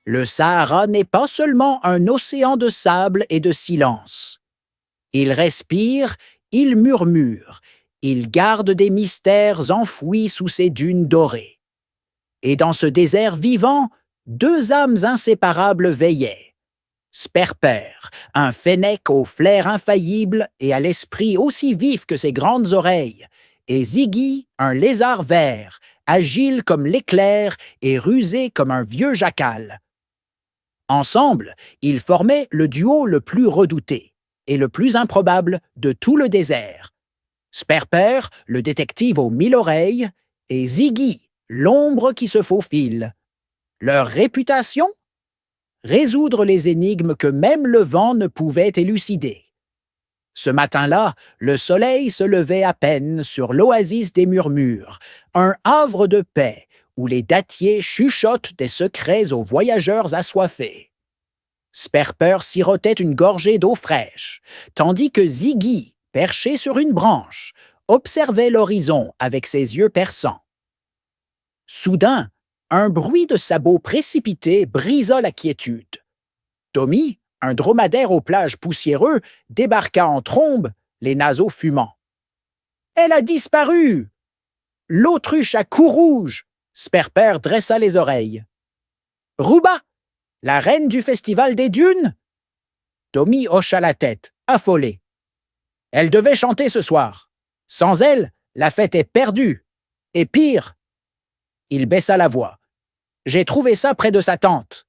Le Sahara n'est pas seulement un océan de sable et de silence. Il respire, il murmure, il garde des mystères enfouis sous ses dunes dorées. Et dans ce désert vivant, deux âmes inséparables veillaient. Sperper, un fennec au flair infaillible et à l'esprit aussi vif que ses grandes oreilles, et Ziggy, un lézard vert, agile comme l'éclair et rusé comme un vieux jacal. Ensemble, ils formaient le duo le plus redouté et le plus improbable de tout le désert. Sperper, le détective aux 1000 oreilles, et Ziggy, l'ombre qui se faufile. Leur réputation? Résoudre les énigmes que même le vent ne pouvait élucider. Ce matin-là, le soleil se levait à peine sur l'oasis des murmures, un havre de paix où les dattiers chuchotent des secrets aux voyageurs assoiffés. Sperper sirotait une gorgée d'eau fraîche, tandis que Ziggy, perché sur une branche, observait l'horizon avec ses yeux perçants. Soudain, un bruit de sabots précipités brisa la quiétude. Tommy, un dromadaire aux plages poussiéreux, débarqua en trombe, les naseaux fumants. « Elle a disparu! » « L'autruche à cou rouge! » Sperper dressa les oreilles. « Ruba, la reine du festival des dunes? » Tommy hocha la tête, affolé. « Elle devait chanter ce soir. Sans elle, la fête est perdue. Et pire... » Il baissa la voix. « J'ai trouvé ça près de sa tente. »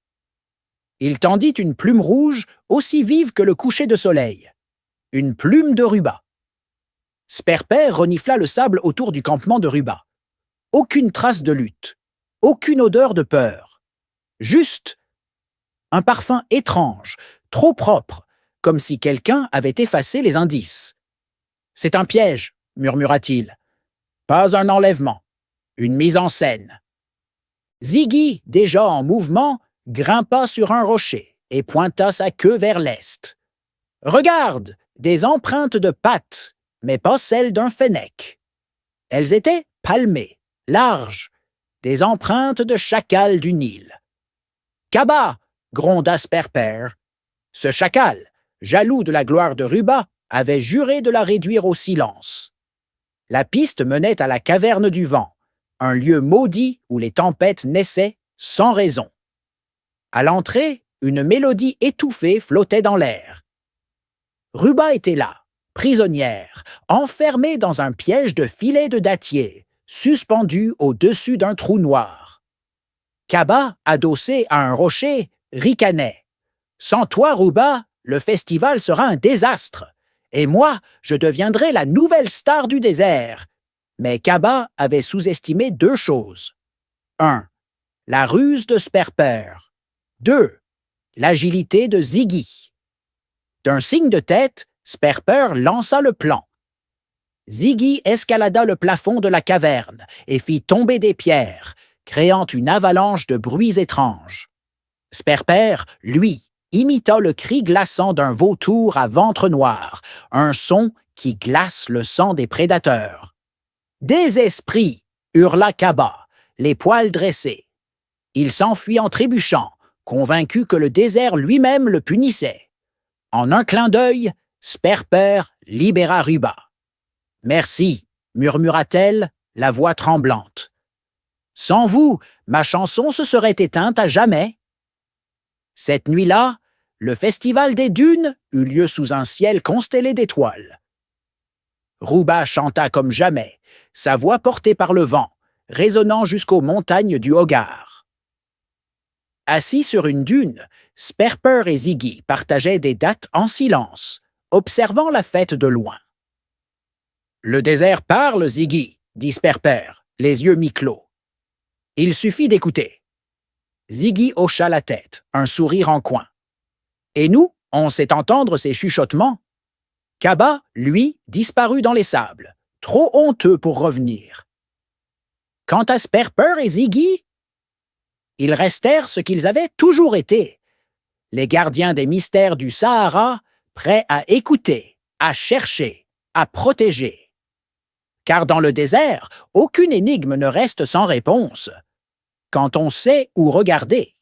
Il tendit une plume rouge aussi vive que le coucher de soleil. Une plume de Ruba. Sperper renifla le sable autour du campement de Ruba. Aucune trace de lutte. Aucune odeur de peur. Juste un parfum étrange, trop propre, comme si quelqu'un avait effacé les indices. « C'est un piège, » murmura-t-il. « Pas un enlèvement. Une mise en scène. » Ziggy, déjà en mouvement, grimpa sur un rocher et pointa sa queue vers l'est. « Regarde, des empreintes de pattes, mais pas celles d'un fennec. Elles étaient palmées, larges, des empreintes de chacal du Nil. »« Kaba !» gronda Sperper. Ce chacal, jaloux de la gloire de Ruba, avait juré de la réduire au silence. La piste menait à la caverne du vent, un lieu maudit où les tempêtes naissaient sans raison. À l'entrée, une mélodie étouffée flottait dans l'air. Ruba était là, prisonnière, enfermée dans un piège de filets de dattier, suspendue au-dessus d'un trou noir. Kaba, adossé à un rocher, ricanait. « Sans toi, Ruba, le festival sera un désastre, et moi, je deviendrai la nouvelle star du désert. » Mais Kaba avait sous-estimé deux choses. 1. La ruse de Sperper. 2. L'agilité de Ziggy. D'un signe de tête, Sperper lança le plan. Ziggy escalada le plafond de la caverne et fit tomber des pierres, créant une avalanche de bruits étranges. Sperper, lui, imita le cri glaçant d'un vautour à ventre noir, un son qui glace le sang des prédateurs. « Des esprits !» hurla Kaba, les poils dressés. Il s'enfuit en trébuchant, convaincu que le désert lui-même le punissait. En un clin d'œil, Sperper libéra Ruba. « Merci, » murmura-t-elle, la voix tremblante. « Sans vous, ma chanson se serait éteinte à jamais. » Cette nuit-là, le festival des dunes eut lieu sous un ciel constellé d'étoiles. Ruba chanta comme jamais, sa voix portée par le vent, résonnant jusqu'aux montagnes du Hogar. Assis sur une dune, Sperper et Ziggy partageaient des dattes en silence, observant la fête de loin. « Le désert parle, Ziggy, » dit Sperper, les yeux mi-clos. « Il suffit d'écouter. » Ziggy hocha la tête, un sourire en coin. « Et nous, on sait entendre ces chuchotements. » Kaba, lui, disparut dans les sables, trop honteux pour revenir. Quant à Sperper et Ziggy, ils restèrent ce qu'ils avaient toujours été, les gardiens des mystères du Sahara, prêts à écouter, à chercher, à protéger. Car dans le désert, aucune énigme ne reste sans réponse, quand on sait où regarder.